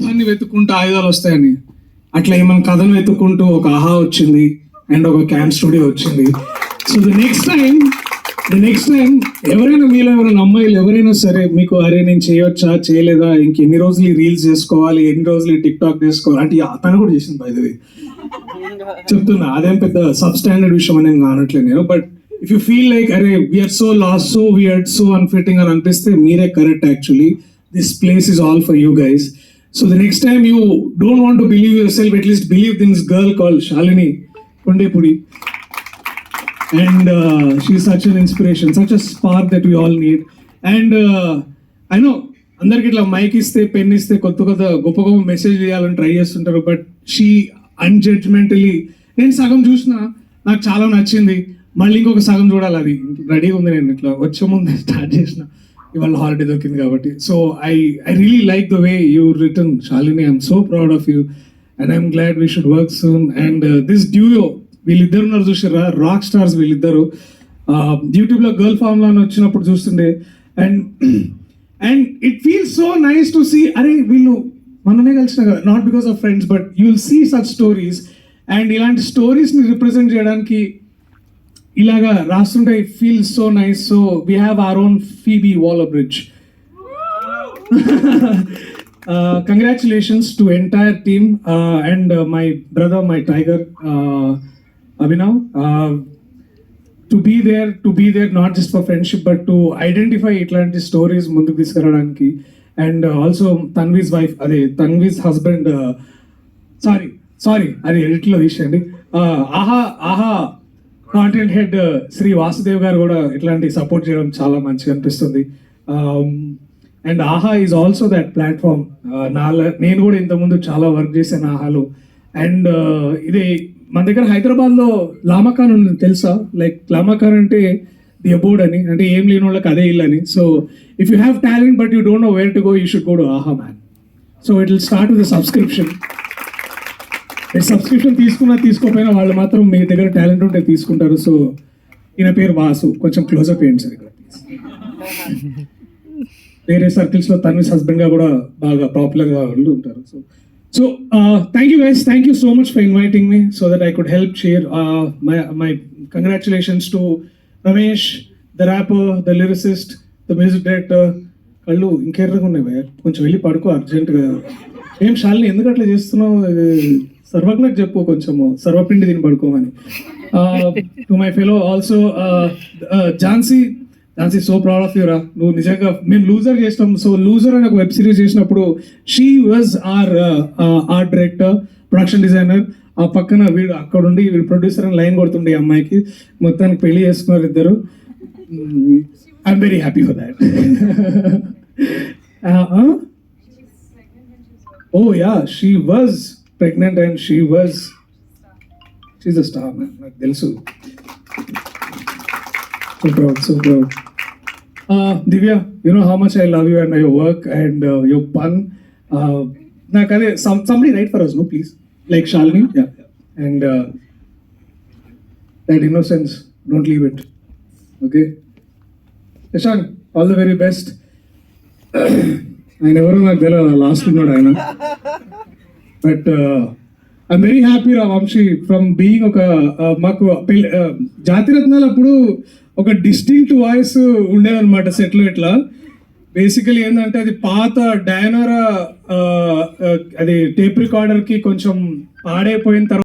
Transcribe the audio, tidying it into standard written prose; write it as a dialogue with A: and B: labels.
A: దాన్ని వెతుక్కుంటూ ఆయుధాలు వస్తాయని, అట్లా ఏమైనా కథను వెతుక్కుంటూ ఒక ఆహా వచ్చింది అండ్ ఒక క్యాన్ స్టూడియో వచ్చింది. సో ద నెక్స్ట్ టైం ఎవరైనా మీలో ఎవరైనా అమ్మాయిలు ఎవరైనా సరే మీకు అరే నేను చేయొచ్చా చేయలేదా, ఇంకెన్ని రోజులు రీల్స్ చేసుకోవాలి, ఎన్ని రోజులు టిక్ టాక్ చేసుకోవాలి అంటే తను కూడా చేసింది బై ద వే. చెప్తున్నా అదేం పెద్ద సబ్ స్టాండర్డ్ విషయం అని అనట్లేదు నేను. But if you feel like అరే we're so lost, so we're so unfitting అని అనిపిస్తే మీరే correct. Actually this place is all for you guys. So the next time you don't want to believe yourself, at least believe in this girl called Shalini Kondepudi. And she's such an inspiration, such a spark that we all need. And I know అందరికి ఇట్లా mic ఇస్తే pen ఇస్తే కొత్త గొప్ప గొప్ప message చేయాలని try చేస్తుంటారు. But she అన్జడ్జ్మెంటలీ, నేను సగం చూసిన నాకు చాలా నచ్చింది, మళ్ళీ ఇంకొక సగం చూడాలి, అది రెడీగా ఉంది. నేను ఇట్లా వచ్చే ముందే స్టార్ట్ చేసిన, ఇవాళ హాలిడే దొరికింది కాబట్టి. So I really like the way you return Shalini. I'm so proud of you and I'm glad we should work soon. And this duo వీళ్ళిద్దరు ఉన్నారు చూసారా, రాక్ స్టార్స్ వీళ్ళిద్దరు. యూట్యూబ్లో గర్ల్ ఫార్ములా అని వచ్చినప్పుడు చూస్తుండే. And it feels so nice to see, అరే వీళ్ళు మననే కలిసిన కదా, not because of friends but you will see such stories. And ఇలాంటి స్టోరీస్ని రిప్రజెంట్ చేయడానికి ఇలాగా రాస్తుంటే it feels so nice. So we have our own Phoebe Waller Bridge. Congratulations to entire team and my brother, my tiger Abhinav, to be there not just for friendship but to identify ఇట్లాంటి stories ముందుకు తీసుకురావడానికి. And also Tanvi's wife, అదే Tanvi's husband, sorry అది ఎడిట్లో తీసేయండి. ఆహా content head Shri Vasudev గారు కూడా ఇట్లాంటి సపోర్ట్ చేయడం చాలా మంచిగా అనిపిస్తుంది. అండ్ ఆహా ఈజ్ ఆల్సో దట్ ప్లాట్ఫామ్. నేను కూడా ఇంతకుముందు చాలా వర్క్ చేశాను ఆహాలో. అండ్ ఇది మన దగ్గర హైదరాబాద్లో లామాఖాన్ ఉంది తెలుసా? లైక్ లామాఖాన్ అంటే ది అబోర్డ్ అని, అంటే ఏం లేని వాళ్ళకి అదే ఇల్లు అని. So if you have talent but you don't know where to go, you should go to Aha man. So it will start with subscription. Subscription తీసుకోకపోయినా వాళ్ళు మాత్రం మీ దగ్గర టాలెంట్ ఉంటే తీసుకుంటారు. సో ఈయన పేరు వాసు, కొంచెం క్లోజప్ చేయండి సార్ ఇక్కడ. వేరే సర్కిల్స్లో తన్వీస్ హస్బెండ్గా కూడా బాగా పాపులర్గా వాళ్ళు ఉంటారు. So thank you guys, thank you so much for inviting me so that I could help share my congratulations to Ramesh, the rapper, the lyricist, the music director. కళ్ళు ఇంకెర్రగా ఉన్నాయి భయ, కొంచెం వెళ్ళి పడుకో అర్జెంటుగా. ఏం షాలిని ఎందుకు అట్లా చేస్తున్నావు? సర్వజ్ఞకు చెప్పు కొంచెము సర్వపిండి తిని పడుకోమని. To my fellow also Jhansi, so proud of యూరా. నువ్వు నిజంగా మేము లూజర్ చేసినాం. సో లూజర్ అని ఒక వెబ్ సిరీస్ చేసినప్పుడు she was art director, production designer. ఆ పక్కన వీడు అక్కడుండి వీడు ప్రొడ్యూసర్ అని లైన్ కొడుతుండే ఈ అమ్మాయికి. మొత్తానికి పెళ్లి చేసుకున్నారు ఇద్దరు. I'm very happy for that. Oh yeah, she was pregnant and she's a star man, నాకు తెలుసు. So proud. Divya, you know how much I love you and your work and your pun. Like somebody write for us, no please, like Shalini. Yeah. And that innocence, don't leave it. Okay. Ishan, all the very best. I never know like last not I know. But I'm very happy Vamshi from being మాకు జాతిరత్నాలు అప్పుడు ఒక distinct voice ఉండేదన్నమాట సెట్లో. ఇట్లా basically ఏంటంటే అది పాత డయానోరా అది టేప్ రికార్డర్కి కొంచెం పాడైపోయిన తర్వాత